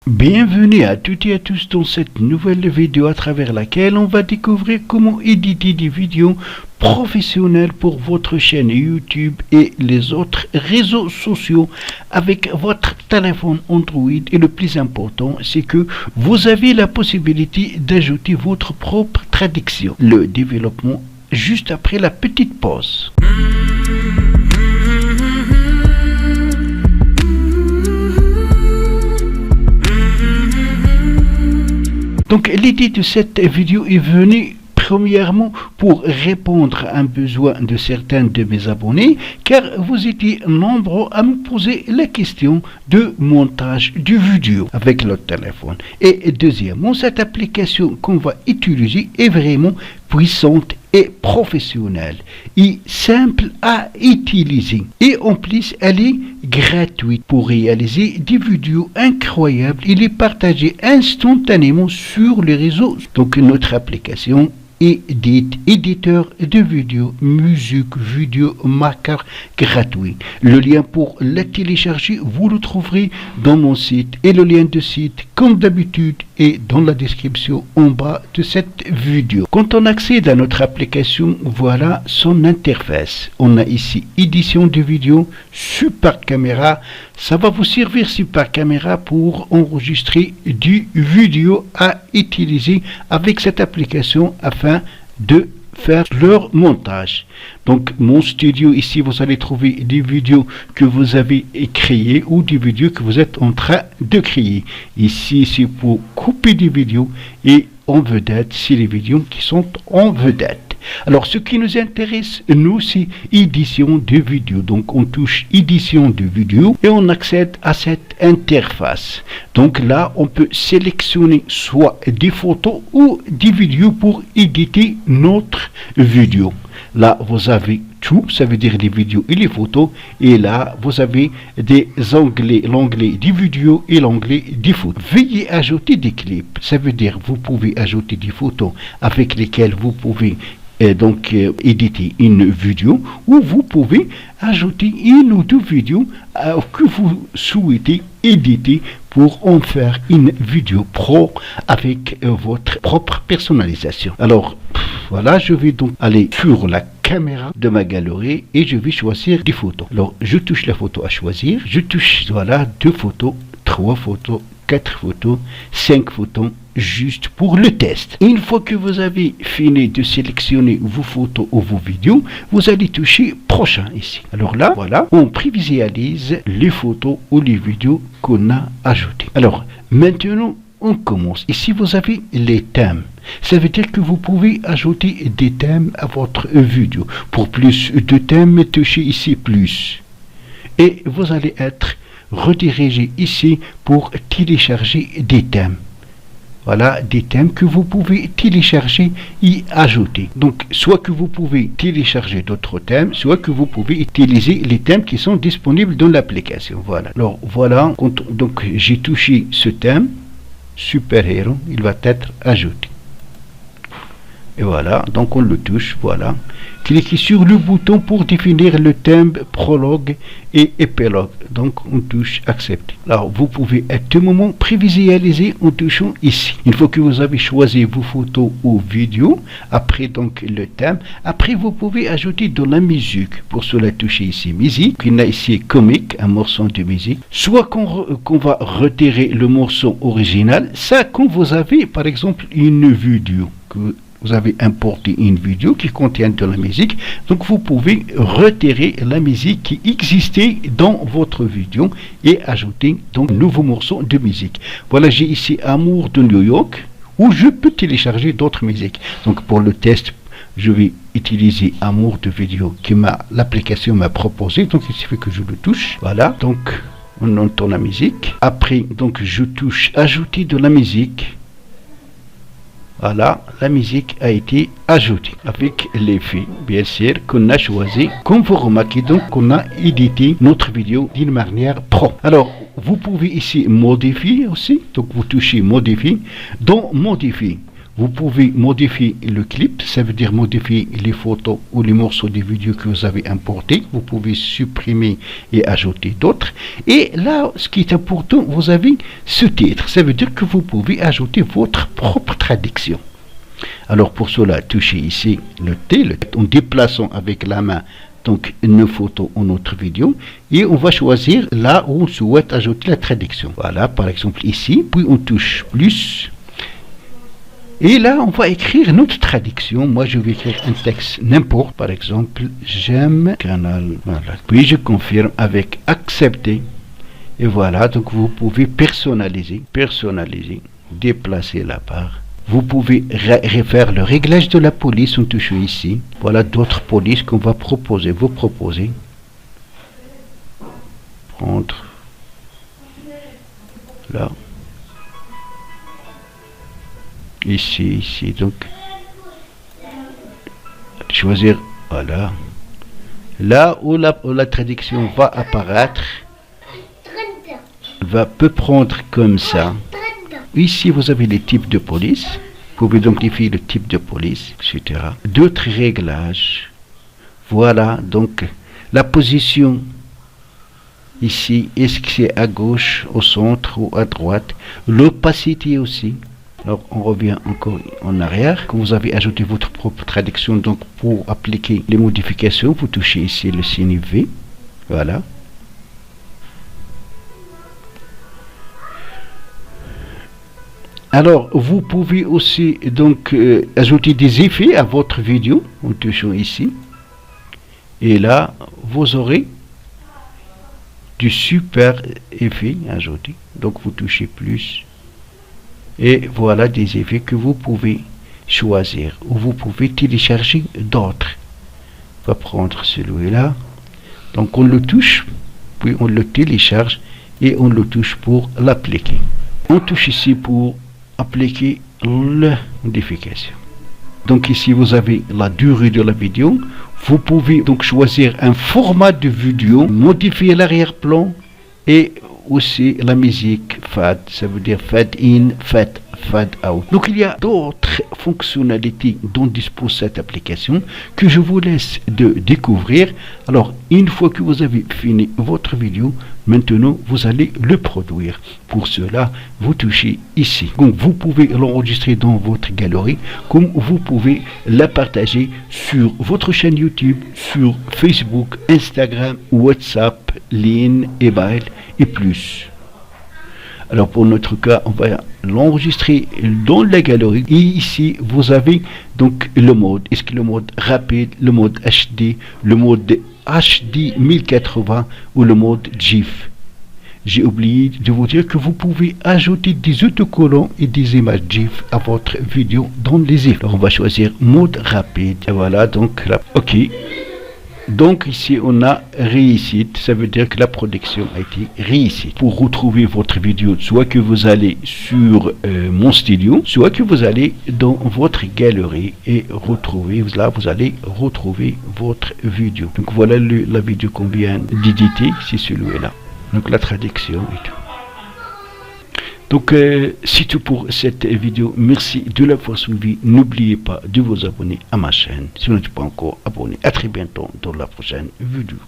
Bienvenue à toutes et à tous dans cette nouvelle vidéo à travers laquelle on va découvrir comment éditer des vidéos professionnelles pour votre chaîne YouTube et les autres réseaux sociaux avec votre téléphone Android. Et le plus important, c'est que vous avez la possibilité d'ajouter votre propre traduction. Le développement juste après la petite pause. Donc l'idée de cette vidéo est venue premièrement pour répondre à un besoin de certains de mes abonnés, car vous étiez nombreux à me poser la question de montage du vidéo avec le téléphone. Et deuxièmement, cette application qu'on va utiliser est vraiment puissante et professionnelle et simple à utiliser. Et en plus, elle est gratuite pour réaliser des vidéos incroyables et les partager instantanément sur les réseaux. Donc notre application est éditeur de vidéos, musique, vidéo, marqueur gratuit. Le lien pour la télécharger, vous le trouverez dans mon site et le lien de site, comme d'habitude, est dans la description en bas de cette vidéo. Quand on accède à notre application, voilà son interface. On a ici édition de vidéo, super caméra. Ça va vous servir super caméra pour enregistrer des vidéos à utiliser avec cette application afin de faire leur montage. Donc mon studio, ici vous allez trouver des vidéos que vous avez créées ou des vidéos que vous êtes en train de créer. Ici c'est pour couper des vidéos et en vedette, c'est les vidéos qui sont en vedette. Alors ce qui nous intéresse, nous, c'est édition de vidéo. Donc on touche édition de vidéo et on accède à cette interface. Donc là on peut sélectionner soit des photos ou des vidéos pour éditer notre vidéo. Là vous avez tout, ça veut dire les vidéos et les photos, et là vous avez des onglets, l'onglet des vidéos et l'onglet des photos. Veuillez ajouter des clips, ça veut dire vous pouvez ajouter des photos avec lesquelles vous pouvez éditer une vidéo, ou vous pouvez ajouter une ou deux vidéos que vous souhaitez éditer pour en faire une vidéo pro avec votre propre personnalisation. Alors voilà, je vais donc aller sur la caméra de ma galerie et je vais choisir des photos. Alors je touche la photo à choisir, je touche voilà 2 photos, 3 photos, 4 photos, 5 photos, juste pour le test. Une fois que vous avez fini de sélectionner vos photos ou vos vidéos, vous allez toucher prochain ici. Alors là, voilà, on prévisualise les photos ou les vidéos qu'on a ajoutées. Alors maintenant, on commence. Ici, vous avez les thèmes. Ça veut dire que vous pouvez ajouter des thèmes à votre vidéo. Pour plus de thèmes, touchez ici plus. Et vous allez être redirigé ici pour télécharger des thèmes. Voilà des thèmes que vous pouvez télécharger et ajouter. Donc, soit que vous pouvez télécharger d'autres thèmes, soit que vous pouvez utiliser les thèmes qui sont disponibles dans l'application. Voilà. Alors, voilà. Donc, j'ai touché ce thème, super-héros, il va être ajouté. Et voilà, donc on le touche, voilà. Cliquez sur le bouton pour définir le thème, prologue et épilogue. Donc on touche accepter. Alors vous pouvez à tout moment prévisualiser en touchant ici. Une fois que vous avez choisi vos photos ou vidéos, après donc le thème, après vous pouvez ajouter de la musique. Pour cela, toucher ici musique. Il y a ici comique, un morceau de musique. Soit qu'on va retirer le morceau original, ça quand vous avez par exemple une vidéo que vous avez importé une vidéo qui contient de la musique, donc vous pouvez retirer la musique qui existait dans votre vidéo et ajouter donc un nouveau morceau de musique. Voilà, j'ai ici Amour de New York, où je peux télécharger d'autres musiques. Donc pour le test, je vais utiliser Amour de vidéo que l'application m'a proposé, donc il suffit que je le touche. Voilà, donc on entend la musique. Après, donc je touche ajouter de la musique. Voilà, la musique a été ajoutée avec l'effet, bien sûr, qu'on a choisi. Comme vous remarquez, donc, qu'on a édité notre vidéo d'une manière pro. Alors, vous pouvez ici modifier aussi. Donc, vous touchez modifier. Dans modifier, vous pouvez modifier le clip, ça veut dire modifier les photos ou les morceaux de vidéos que vous avez importés. Vous pouvez supprimer et ajouter d'autres. Et là, ce qui est important, vous avez ce titre, ça veut dire que vous pouvez ajouter votre propre traduction. Alors pour cela, touchez ici le T en déplaçant avec la main donc une photo ou notre vidéo, et on va choisir là où on souhaite ajouter la traduction. Voilà, par exemple ici, puis on touche plus, et là on va écrire notre traduction. Moi je vais écrire un texte n'importe, par exemple j'aime canal, voilà, puis je confirme avec accepter, et voilà, donc vous pouvez personnaliser, déplacer la barre. Vous pouvez refaire le réglage de la police en touchant ici. Voilà d'autres polices qu'on va proposer. Vous proposez. Prendre. Là. Ici. Donc. Choisir. Voilà. Là où la traduction va apparaître. Peut prendre comme ça. Ici, vous avez les types de police. Vous pouvez donc modifier le type de police, etc. D'autres réglages. Voilà, donc la position ici, est-ce que c'est à gauche, au centre ou à droite? L'opacité aussi. Alors, on revient encore en arrière. Quand vous avez ajouté votre propre traduction, donc pour appliquer les modifications, vous touchez ici le signe V. Voilà. Alors, vous pouvez aussi donc ajouter des effets à votre vidéo en touchant ici. Et là, vous aurez du super effet ajouté. Donc, vous touchez plus. Et voilà des effets que vous pouvez choisir. Ou vous pouvez télécharger d'autres. On va prendre celui-là. Donc, on le touche, puis on le télécharge et on le touche pour l'appliquer. On touche ici pour appliquer la modification. Donc ici vous avez la durée de la vidéo. Vous pouvez donc choisir un format de vidéo, modifier l'arrière-plan et aussi la musique fade, ça veut dire fade in, fade out. Donc il y a d'autres fonctionnalités dont dispose cette application que je vous laisse de découvrir. Alors une fois que vous avez fini votre vidéo, maintenant vous allez le produire. Pour cela, vous touchez ici. Donc vous pouvez l'enregistrer dans votre galerie, comme vous pouvez la partager sur votre chaîne YouTube, sur Facebook, Instagram, WhatsApp, LinkedIn, email et plus. Alors pour notre cas, on va l'enregistrer dans la galerie. Et ici, vous avez donc le mode. Est-ce que le mode rapide, le mode HD, le mode HD 1080 ou le mode GIF? J'ai oublié de vous dire que vous pouvez ajouter des autocollants et des images GIF à votre vidéo dans les effets. Alors on va choisir mode rapide. Et voilà, donc là, OK. Donc ici on a réussite, ça veut dire que la production a été réussie. Pour retrouver votre vidéo, soit que vous allez sur mon studio, soit que vous allez dans votre galerie et retrouver, là vous allez retrouver votre vidéo. Donc voilà la vidéo qu'on vient d'éditer, c'est celui-là. Donc la traduction et tout. Donc c'est tout pour cette vidéo. Merci de l'avoir suivi. N'oubliez pas de vous abonner à ma chaîne si vous n'êtes pas encore abonné. À très bientôt dans la prochaine vidéo.